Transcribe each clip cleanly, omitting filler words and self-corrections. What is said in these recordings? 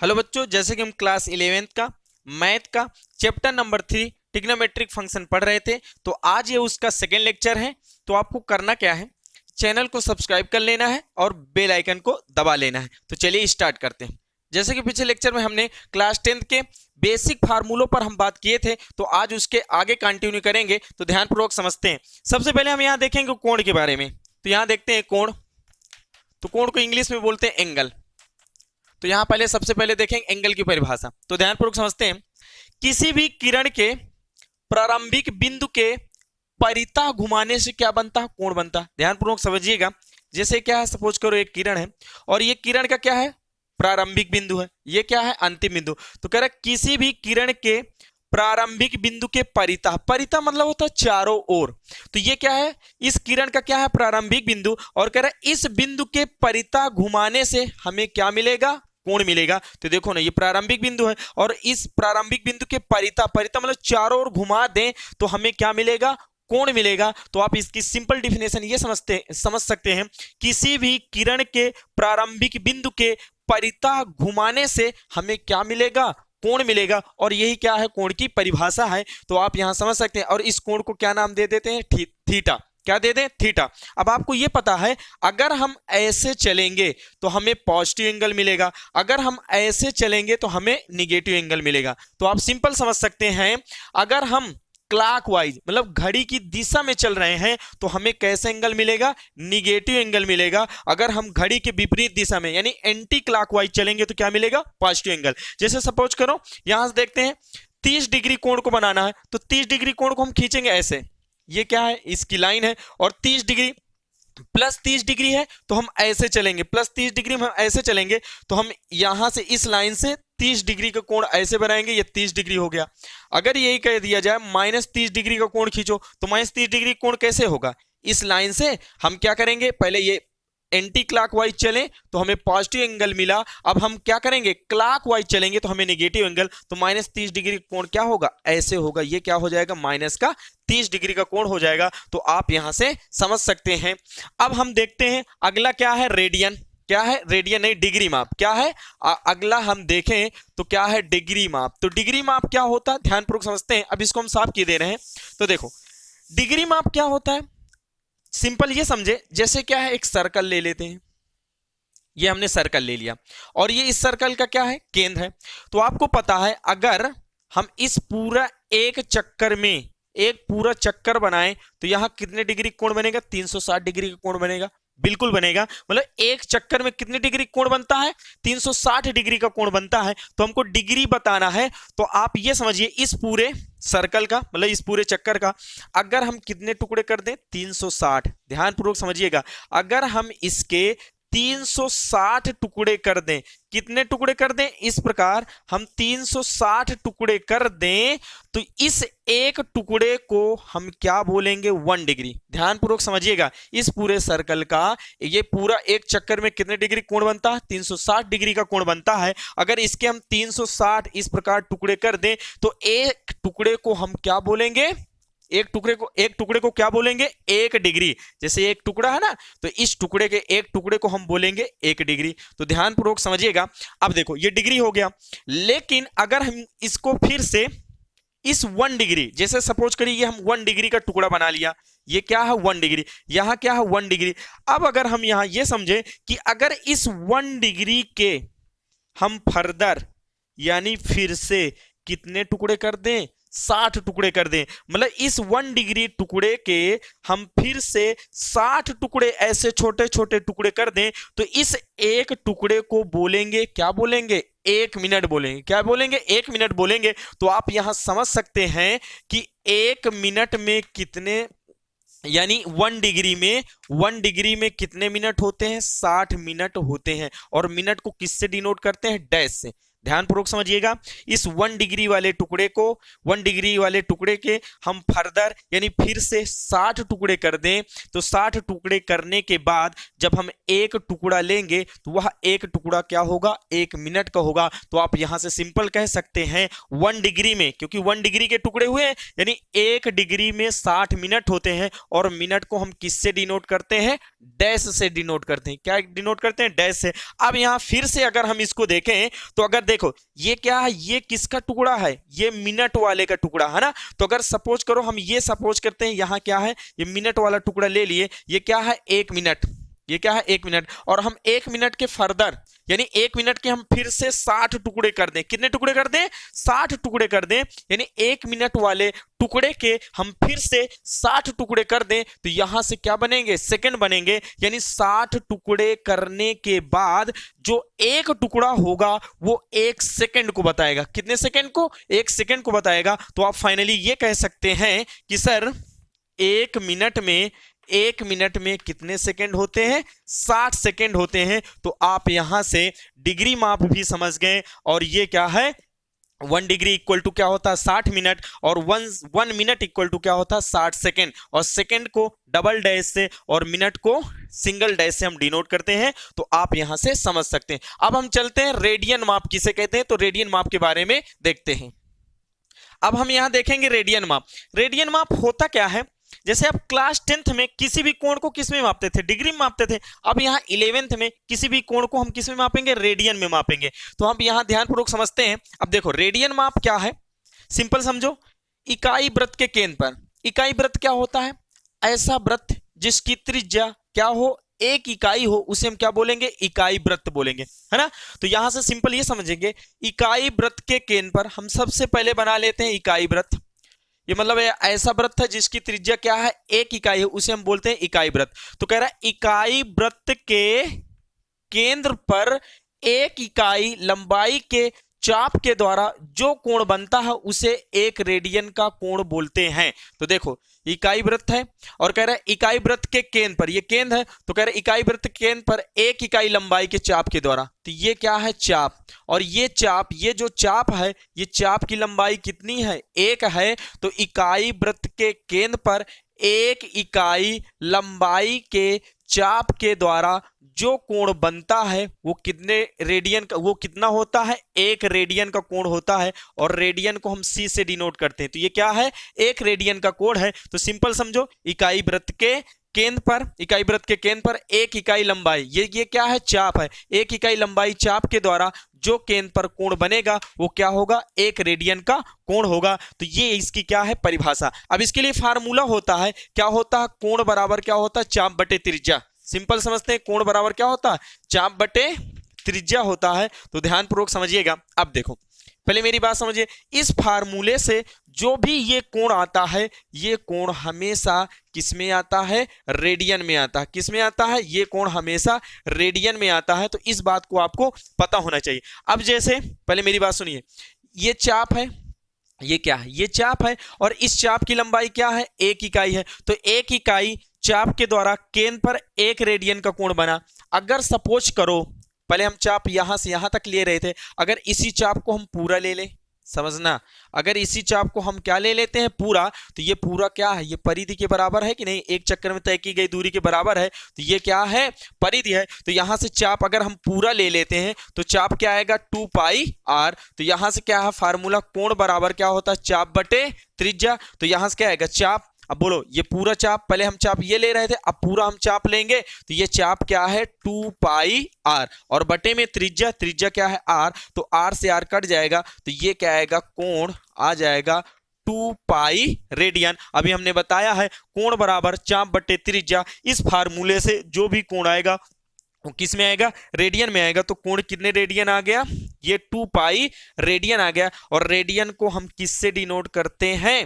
Hello बच्चों, जैसे कि हम क्लास 11th का मैथ का चैप्टर नंबर 3 ट्रिग्नोमेट्रिक फंक्शन पढ़ रहे थे, तो आज ये उसका सेकेंड लेक्चर है। तो आपको करना क्या है, चैनल को सब्सक्राइब कर लेना है और बेल आइकन को दबा लेना है। तो चलिए स्टार्ट करते हैं। जैसे कि पिछले लेक्चर में हमने क्लास 10th के बेसिक फार्मूलों पर हम बात किए थे, तो आज उसके आगे कंटिन्यू करेंगे। तो ध्यानपूर्वक समझते हैं। सबसे पहले हम यहाँ देखेंगे कोण के बारे में। तो यहाँ देखते हैं कोण। तो कोण को इंग्लिश में बोलते हैं एंगल। तो यहां पहले सबसे पहले देखेंगे एंगल की परिभाषा। तो ध्यानपूर्वक समझते हैं। किसी भी किरण के प्रारंभिक बिंदु के परितः घुमाने से क्या बनता है? कोण बनता है। ध्यानपूर्वक समझिएगा। जैसे क्या है, सपोज करो एक किरण है और ये किरण का क्या है? प्रारंभिक बिंदु है। ये क्या है? अंतिम बिंदु। तो कह रहा किसी भी किरण के प्रारंभिक बिंदु के परितः, परितः मतलब होता है चारों ओर। तो ये क्या है? इस किरण का क्या है? प्रारंभिक बिंदु। और कह रहा है इस बिंदु के परितः घुमाने से हमें क्या मिलेगा? कोण मिलेगा। तो देखो ना, ये प्रारंभिक बिंदु है और इस प्रारंभिक बिंदु के परितः, परितः मतलब चारों ओर घुमा दें तो हमें क्या मिलेगा? कोण मिलेगा। तो आप इसकी सिंपल डिफिनेशन ये समझ सकते हैं। किसी भी किरण के प्रारंभिक बिंदु के परितः घुमाने से हमें क्या मिलेगा? कोण मिलेगा। और यही क्या है? कोण की परिभाषा है। तो आप यहां समझ सकते हैं। और इस कोण को क्या नाम दे देते हैं? थीटा। क्या दे दें? थीटा। अब आपको यह पता है, अगर हम ऐसे चलेंगे तो हमें पॉजिटिव एंगल मिलेगा, अगर हम ऐसे चलेंगे तो हमें निगेटिव एंगल मिलेगा। तो आप सिंपल समझ सकते हैं, अगर हम क्लॉकवाइज मतलब घड़ी की दिशा में चल रहे हैं तो हमें कैसे एंगल मिलेगा? निगेटिव एंगल मिलेगा। अगर हम घड़ी के विपरीत दिशा में यानी एंटी क्लॉकवाइज चलेंगे तो क्या मिलेगा? Positive angle. जैसे सपोज करो, यहां से देखते हैं 30 डिग्री कोण को बनाना है, तो 30 डिग्री कोण को हम खींचेंगे ऐसे। ये क्या है? इसकी लाइन है। और 30 डिग्री प्लस 30 डिग्री है तो हम ऐसे चलेंगे, प्लस 30 डिग्री में हम ऐसे चलेंगे तो हम यहां से इस लाइन से 30 डिग्री का कोण ऐसे बनाएंगे। ये 30 डिग्री हो गया। अगर यही कह दिया जाए माइनस 30 डिग्री का कोण खींचो, तो माइनस 30 डिग्री कोण कैसे होगा? इस लाइन से हम क्या करेंगे, पहले ये एंटी क्लॉकवाइज चलें तो हमें पॉजिटिव एंगल मिला। अब हम क्या करेंगे? क्लॉकवाइज चलेंगे तो हमें नेगेटिव एंगल। तो माइनस 30 डिग्री कोण क्या होगा? ऐसे होगा। ये क्या हो जाएगा? माइनस का 30 डिग्री का कोण हो जाएगा। तो आप यहां से समझ सकते हैं। अब हम देखते हैं अगला क्या है? रेडियन। क्या है? रेडियन नहीं, डिग्री माप। क्या है अगला? हम देखें तो क्या है? डिग्री माप। तो डिग्री माप क्या होता है? ध्यानपूर्वक समझते हैं। अब इसको हम साफ किए दे रहे हैं। तो देखो, डिग्री माप क्या होता है? सिंपल ये समझे, जैसे क्या है, एक सर्कल ले लेते हैं। ये हमने सर्कल ले लिया और ये इस सर्कल का क्या है? केंद्र है। तो आपको पता है, अगर हम इस पूरा एक चक्कर में एक पूरा चक्कर बनाएं तो यहां कितने डिग्री कोण बनेगा? 360 डिग्री का कोण बनेगा। बिल्कुल बनेगा। मतलब एक चक्कर में कितने डिग्री कोण बनता है? 360 डिग्री का कोण बनता है। तो हमको डिग्री बताना है। तो आप ये समझिए, इस पूरे सर्कल का मतलब इस पूरे चक्कर का अगर हम कितने टुकड़े कर दें? 360। ध्यानपूर्वक समझिएगा, अगर हम इसके 360 टुकड़े कर दें, कितने टुकड़े कर दें? इस प्रकार हम 360 टुकड़े कर दें तो इस एक टुकड़े को हम क्या बोलेंगे? 1 डिग्री। ध्यानपूर्वक समझिएगा, इस पूरे सर्कल का ये पूरा एक चक्कर में कितने डिग्री कोण बनता है? 360 डिग्री का कोण बनता है। अगर इसके हम 360 इस प्रकार टुकड़े कर दें तो एक टुकड़े को हम क्या बोलेंगे? एक टुकड़े को क्या बोलेंगे? 1 डिग्री। जैसे एक टुकड़ा है ना, तो इस टुकड़े के एक टुकड़े को हम बोलेंगे 1 डिग्री। तो ध्यानपूर्वक समझिएगा। अब देखो, ये डिग्री हो गया। लेकिन अगर हम इसको फिर से इस 1 डिग्री, जैसे सपोज करिए ये हम 1 डिग्री का टुकड़ा बना लिया। ये क्या है? 1 डिग्री। यहां क्या है? 1 डिग्री। अब अगर हम यहां ये समझे कि अगर इस 1 डिग्री के हम फर्दर यानी फिर से कितने टुकड़े कर दें? 60 टुकड़े कर दें। मतलब इस 1 डिग्री टुकड़े के हम फिर से 60 टुकड़े ऐसे छोटे छोटे टुकड़े कर दें तो इस एक टुकड़े को बोलेंगे, क्या बोलेंगे? 1 मिनट बोलेंगे। क्या बोलेंगे? 1 मिनट बोलेंगे। तो आप यहां समझ सकते हैं कि 1 मिनट में कितने, यानी 1 डिग्री में कितने मिनट होते हैं? 60 मिनट होते हैं। और मिनट को किससे डिनोट करते हैं? डैश से। ध्यानपूर्वक समझिएगा। इस 1 डिग्री वाले टुकड़े को, 1 डिग्री वाले टुकड़े के हम फर्दर यानी फिर से 60 टुकड़े कर दें तो 60 टुकड़े करने के बाद जब हम एक टुकड़ा लेंगे तो वह एक टुकड़ा क्या होगा? 1 मिनट का होगा। तो आप यहां से सिंपल कह सकते हैं 1 डिग्री में, क्योंकि 1 डिग्री के टुकड़े हुए यानी 1 डिग्री में 60 मिनट होते हैं। और मिनट को हम किससे डिनोट करते हैं? डैश से डिनोट करते हैं। क्या डिनोट करते हैं? डैश से। अब यहां फिर से अगर हम इसको देखें तो अगर देखो ये क्या है, ये किसका टुकड़ा है? ये मिनट वाले का टुकड़ा है ना। तो अगर सपोज करो हम ये सपोज करते हैं, यहां क्या है, ये मिनट वाला टुकड़ा ले लिए, ये क्या है 1 मिनट, ये क्या है 1 मिनट, और हम 1 मिनट के फर्दर यानी 1 मिनट के हम फिर से 60 टुकड़े कर दें। कितने टुकड़े कर दें? 60 टुकड़े कर दें। यानी 1 मिनट वाले टुकड़े के हम फिर से 60 टुकड़े कर दें तो यहां से क्या बनेंगे? सेकंड बनेंगे। यानी 60 टुकड़े करने के बाद जो एक टुकड़ा होगा वो 1 सेकंड को बताएगा। कितने सेकंड को? 1 सेकंड को बताएगा। तो आप फाइनली ये कह सकते हैं कि सर 1 मिनट में कितने सेकंड होते हैं? 60 सेकंड होते हैं। तो आप यहां से डिग्री माप भी समझ गए। और ये क्या है? 1 डिग्री इक्वल टू क्या होता है? 60 मिनट। और 1 मिनट इक्वल टू क्या होता है? 60 सेकंड। और सेकंड को डबल डैश से और मिनट को सिंगल डैश से हम डिनोट करते हैं। तो आप यहां से समझ सकते हैं। अब हम चलते हैं रेडियन माप किसे कहते हैं। तो रेडियन माप के बारे में देखते हैं। अब हम यहां देखेंगे रेडियन माप। रेडियन माप होता क्या है? जैसे आप क्लास 10th में किसी भी कोण को किस में मापते थे? डिग्री में मापते थे। अब यहाँ 11th में किसी भी कोण को हम किस में मापेंगे? रेडियन में मापेंगे। तो हम यहाँ ध्यानपूर्वक समझते हैं। अब देखो रेडियन माप क्या है, सिंपल समझो। इकाई वृत्त के केंद्र पर, इकाई वृत्त क्या होता है? ऐसा वृत्त जिसकी त्रिज्या क्या हो? 1 इकाई हो, उसे हम क्या बोलेंगे? इकाई वृत्त बोलेंगे, है ना। तो यहां से सिंपल ये समझेंगे, इकाई वृत्त के केंद्र पर हम सबसे पहले बना लेते हैं इकाई वृत्त। ये मतलब ऐसा वृत्त है जिसकी त्रिज्या क्या है? 1 इकाई है, उसे हम बोलते हैं इकाई वृत्त। तो कह रहा है इकाई वृत्त के केंद्र पर 1 इकाई लंबाई के चाप के द्वारा जो कोण बनता है उसे 1 रेडियन का कोण बोलते हैं। तो देखो इकाई वृत्त है और कह रहा है इकाई वृत्त के केंद्र पर, ये केंद्र है, तो कह रहा है इकाई वृत्त के केंद्र पर 1 इकाई लंबाई के चाप के द्वारा। तो ये क्या है? चाप। और ये चाप, ये जो चाप है, ये चाप की लंबाई कितनी है? 1 है। तो इकाई वृत्त के केंद्र पर 1 इकाई लंबाई के चाप के द्वारा जो कोण बनता है वो कितने रेडियन का, वो कितना होता है? 1 रेडियन का कोण होता है। और रेडियन को हम सी से डिनोट करते हैं। तो ये क्या है? 1 रेडियन का कोण है। तो सिंपल समझो, इकाई वृत्त के केंद्र पर, इकाई वृत्त के केंद्र पर 1 इकाई लंबाई, ये क्या है? चाप है। 1 इकाई लंबाई चाप के द्वारा जो केंद्र पर कोण बनेगा वो क्या होगा? 1 रेडियन का कोण होगा। तो ये इसकी क्या है? परिभाषा। अब इसके लिए फार्मूला होता है, क्या होता है? कोण बराबर क्या होता है? चाप बटे त्रिज्या। सिंपल समझते हैं, कोण बराबर क्या होता है? चाप बटे त्रिज्या होता है। तो ध्यानपूर्वक समझिएगा। अब देखो पहले मेरी बात समझिए, इस फार्मूले से जो भी ये कोण आता है, ये कोण हमेशा किस में आता है? रेडियन में आता है। किस में आता है? ये कोण हमेशा रेडियन में आता है। तो इस बात को आपको पता होना चाहिए। अब जैसे पहले मेरी बात सुनिए, ये चाप है, ये क्या है? ये चाप है। और इस चाप की लंबाई क्या है? 1 इकाई है। तो 1 इकाई चाप के द्वारा केंद्र पर 1 रेडियन का कोण बना। अगर सपोज करो, पहले हम चाप यहां से यहां तक ले रहे थे, अगर इसी चाप को हम पूरा ले लें, समझना, अगर इसी चाप को हम क्या ले लेते हैं? पूरा, तो ये पूरा क्या है? ये परिधि के बराबर है कि नहीं? एक चक्कर में तय की गई दूरी के बराबर है। तो ये क्या है? परिधि है। तो यहां से चाप अगर हम पूरा ले लेते हैं तो चाप क्या आएगा? 2 पाई आर। तो यहां से क्या है फार्मूला? कोण बराबर क्या होता है? चाप बटे त्रिज्या। तो यहां से क्या आएगा? चाप। अब बोलो, ये पूरा चाप, पहले हम चाप ये ले रहे थे, अब पूरा हम चाप लेंगे, तो ये चाप क्या है? 2 पाई आर। और बटे में त्रिज्या, त्रिज्या क्या है? आर। तो आर से आर कट जाएगा, तो ये क्या आएगा? कोण आ जाएगा 2 पाई रेडियन। अभी हमने बताया है कोण बराबर चाप बटे त्रिज्या। इस फार्मूले से जो भी कोण आएगा वो किस में आएगा? रेडियन में आएगा। तो कोण कितने रेडियन आ गया? ये 2 पाई रेडियन आ गया। और रेडियन को हम किससे डिनोट करते हैं?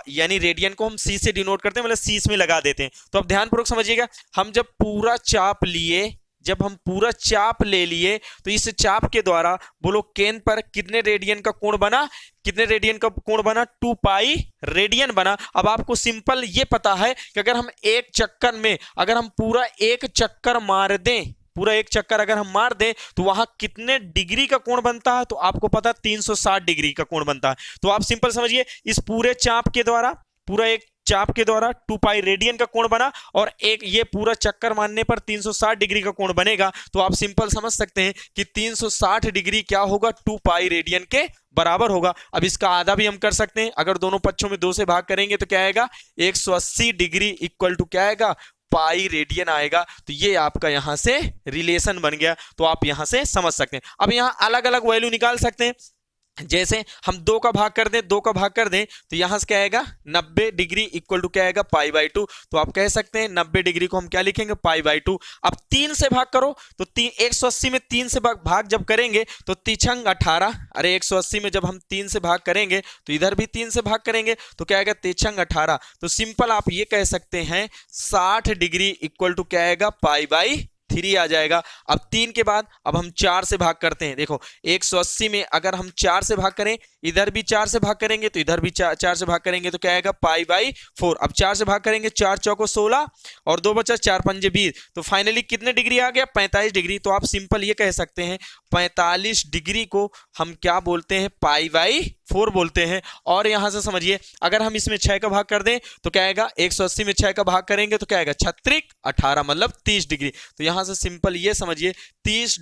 यानी रेडियन को हम सी से डिनोट करते हैं, मतलब सी इसमें लगा देते हैं। तो अब ध्यानपूर्वक समझिएगा, हम जब पूरा चाप लिए, जब हम पूरा चाप ले लिए, तो इस चाप के द्वारा बोलो केंद्र पर कितने रेडियन का कोण बना? कितने रेडियन का कोण बना? 2 पाई रेडियन बना। अब आपको सिंपल ये पता है कि अगर हम एक चक्कर में, अगर हम पूरा एक चक्कर मार दें, पूरा एक चक्कर अगर हम मार दें तो वहां कितने डिग्री का कोण बनता है? तो आपको पता 360 डिग्री का कोण बनता है। तो आप सिंपल समझिए, इस पूरे चाप के द्वारा, पूरा एक चाप के द्वारा 2 पाई रेडियन का कोण बना, और एक ये पूरा चक्कर मारने पर 360 डिग्री का कोण बनेगा। तो आप सिंपल समझ सकते हैं कि 360 डिग्री क्या होगा? 2 पाई रेडियन के बराबर होगा। अब इसका आधा भी हम कर सकते हैं, अगर दोनों पक्षों में 2 से भाग करेंगे तो क्या आएगा? 180 डिग्री इक्वल टू क्या आएगा? पाई रेडियन आएगा। तो ये आपका यहां से रिलेशन बन गया, तो आप यहां से समझ सकते हैं। अब यहां अलग अलग वैल्यू निकाल सकते हैं, जैसे हम 2 का भाग कर दें, 2 का भाग कर दें तो यहां से क्या आएगा 90 डिग्री इक्वल टू क्या आएगा π/2। तो आप कह सकते हैं 90 डिग्री को हम क्या लिखेंगे π/2। अब 3 से भाग करो तो 180 में 3 से भाग जब करेंगे तो तिछंग 18, अरे 180 में जब हम 3 से भाग करेंगे तो इधर भी 3 से भाग करेंगे तो क्या आएगा तिछंग 18। तो सिंपल आप ये कह सकते हैं 60 डिग्री इक्वल टू क्या आएगा π/3 आ जाएगा। अब 3 के बाद अब हम 4 से भाग करते हैं। देखो 180 में अगर हम 4 से भाग करें, इधर भी 4 से भाग करेंगे तो इधर भी 4 से भाग करेंगे तो क्या आएगा π/4। अब 4 से भाग करेंगे, 4 चौको 16 और 2 बचा 4 पंजे 20, तो फाइनली कितने डिग्री आ गया 45 डिग्री। तो आप सिंपल ये कह सकते हैं 45 डिग्री को हम क्या बोलते हैं π/4 बोलते हैं। और यहां से समझिए अगर हम इसमें 6 का भाग कर दें तो क्या आएगा 180 में 6 का भाग करेंगे तो क्या आएगा 36 18 मतलब 30 डिग्री। तो यहां से सिंपल ये समझिए 30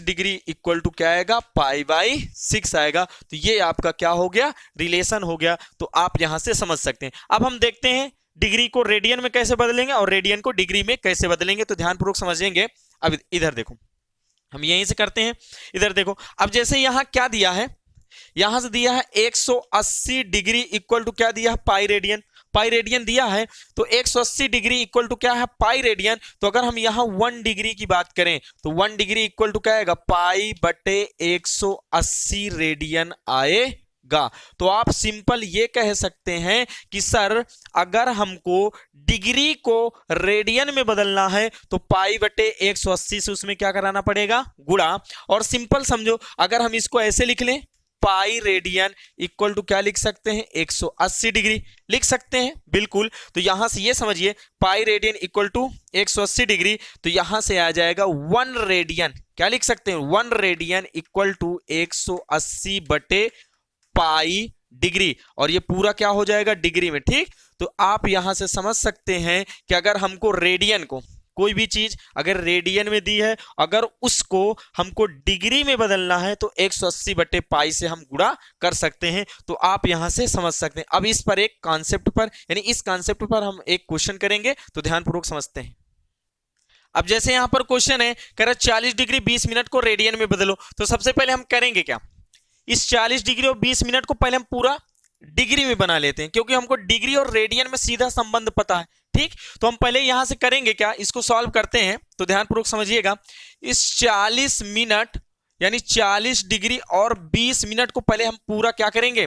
डिग्री इक्वल टू क्या आएगा π/6 आएगा। तो ये आपका क्या हो गया रिलेशन हो गया, तो आप यहां से समझ सकते हैं। अब हम देखते हैं डिग्री को रेडियन में कैसे बदलेंगे और रेडियन को डिग्री में कैसे बदलेंगे, तो ध्यानपूर्वक समझेंगे। अब इधर देखो हम यहीं से करते हैं, इधर देखो अब जैसे यहां क्या दिया है, यहां से दिया है 180 डिग्री इक्वल टू क्या दिया है पाई रेडियन दिया है। तो 180 डिग्री इक्वल टू क्या है पाई रेडियन। तो अगर हम यहां 1 डिग्री की बात करें तो 1 डिग्री इक्वल टू क्या आएगा π/180 रेडियन आएगा। तो आप सिंपल ये कह सकते हैं कि सर अगर हमको डिग्री को रेडियन में बदलना है तो π/180 से उसमें क्या कराना पड़ेगा गुणा। और सिंपल समझो अगर हम इसको ऐसे लिख लें पाई रेडियन इक्वल टू क्या लिख सकते हैं 180 डिग्री लिख सकते हैं बिल्कुल। तो यहां से ये समझिए pi radian equal to 180 degree, तो यहां से आ जाएगा 1 रेडियन, क्या लिख सकते हैं 1 रेडियन इक्वल टू 180 बटे पाई डिग्री, और ये पूरा क्या हो जाएगा डिग्री में। ठीक, तो आप यहां से समझ सकते हैं कि अगर हमको रेडियन को कोई भी चीज अगर रेडियन में दी है, अगर उसको हमको डिग्री में बदलना है तो 180 बटे पाई से हम गुणा कर सकते हैं। तो आप यहां से समझ सकते हैं। अब इस पर एक कॉन्सेप्ट पर यानी इस कॉन्सेप्ट पर हम एक क्वेश्चन करेंगे, तो ध्यानपूर्वक समझते हैं। अब जैसे यहां पर क्वेश्चन है कह रहा 40 डिग्री 20 मिनट को रेडियन में बदलो, तो सबसे पहले हम करेंगे क्या, इस 40 डिग्री और 20 मिनट को पहले हम पूरा डिग्री में बना लेते हैं, क्योंकि हमको डिग्री और रेडियन में सीधा संबंध पता है। ठीक, तो हम पहले यहां से करेंगे क्या, इसको सॉल्व करते हैं। तो ध्यानपूर्वक समझिएगा, इस 40 मिनट यानी 40 डिग्री और 20 मिनट को पहले हम पूरा क्या करेंगे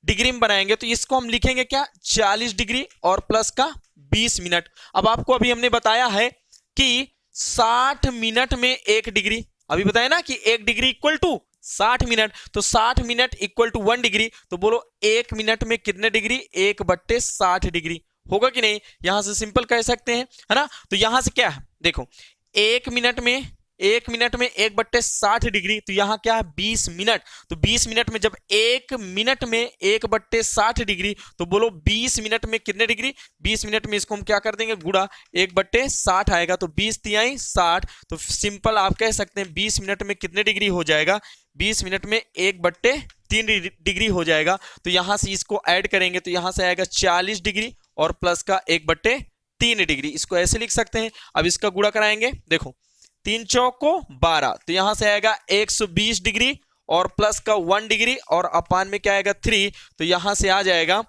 डिग्री में बनाएंगे। तो इसको हम लिखेंगे क्या 40 डिग्री और प्लस का 20 मिनट। अब आपको अभी हमने बताया है कि 60 मिनट में 1 डिग्री, अभी बताया ना कि 1 डिग्री इक्वल टू 60 मिनट, तो 60 मिनट इक्वल टू 1 डिग्री। तो बोलो 1 मिनट में कितने डिग्री 1/60 डिग्री होगा कि नहीं। यहां से सिंपल कह सकते हैं, है ना। तो यहां से क्या है देखो 1 मिनट में 1/60 डिग्री, तो यहां क्या है 20 मिनट। तो 20 मिनट में जब 1 मिनट में 1/60 डिग्री, तो बोलो 20 मिनट में कितने डिग्री, 20 मिनट में इसको हम क्या कर देंगे गुणा 1/60 आएगा। तो 20 तिहाई 60, तो सिंपल आप कह सकते हैं 20 मिनट में कितने डिग्री हो जाएगा, 20 मिनट में 1/3 डिग्री हो जाएगा। तो यहां से इसको ऐड करेंगे तो यहां से आएगा 40 डिग्री और प्लस का 1/3 डिग्री, इसको ऐसे लिख सकते हैं। अब इसका गुणा कराएंगे, देखो 3 चौको 12, तो यहां से आएगा 120 डिग्री और प्लस का 1 डिग्री और अपान में क्या आएगा 3, तो यहां से आ जाएगा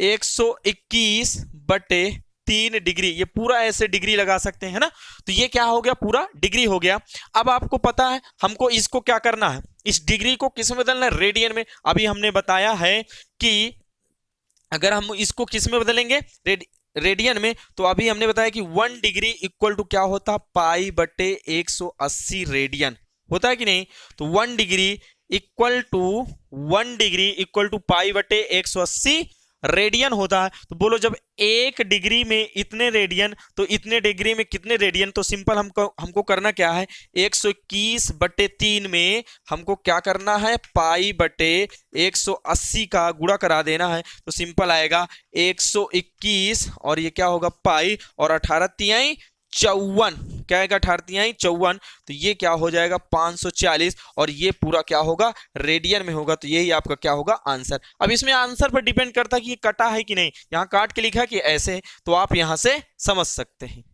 121/3 डिग्री। ये पूरा ऐसे डिग्री लगा सकते हैं, है ना। तो ये क्या हो गया पूरा डिग्री हो गया। अब आपको पता है हमको इसको क्या करना है, इस डिग्री को किस में बदलना है रेडियन में। अभी हमने बताया है कि अगर हम इसको किस में बदलेंगे रेडियन में, तो अभी हमने बताया कि 1 डिग्री इक्वल टू क्या होता है π/180 रेडियन होता है कि नहीं। तो 1 डिग्री इक्वल टू π/180 रेडियन होता है। तो बोलो जब 1 डिग्री में इतने रेडियन, तो इतने डिग्री में कितने रेडियन, तो सिंपल हमको करना क्या है 121/3 में हमको क्या करना है π/180 का गुणा करा देना है। तो सिंपल आएगा 121 और ये क्या होगा पाई और 18 तिहाई 54, क्या आएगा 18 तिहाई 54, तो ये क्या हो जाएगा 540, और ये पूरा क्या होगा रेडियन में होगा, तो यही आपका क्या होगा आंसर। अब इसमें आंसर पर डिपेंड करता है कि ये कटा है कि नहीं, यहाँ काट के लिखा है कि ऐसे है, तो आप यहां से समझ सकते हैं।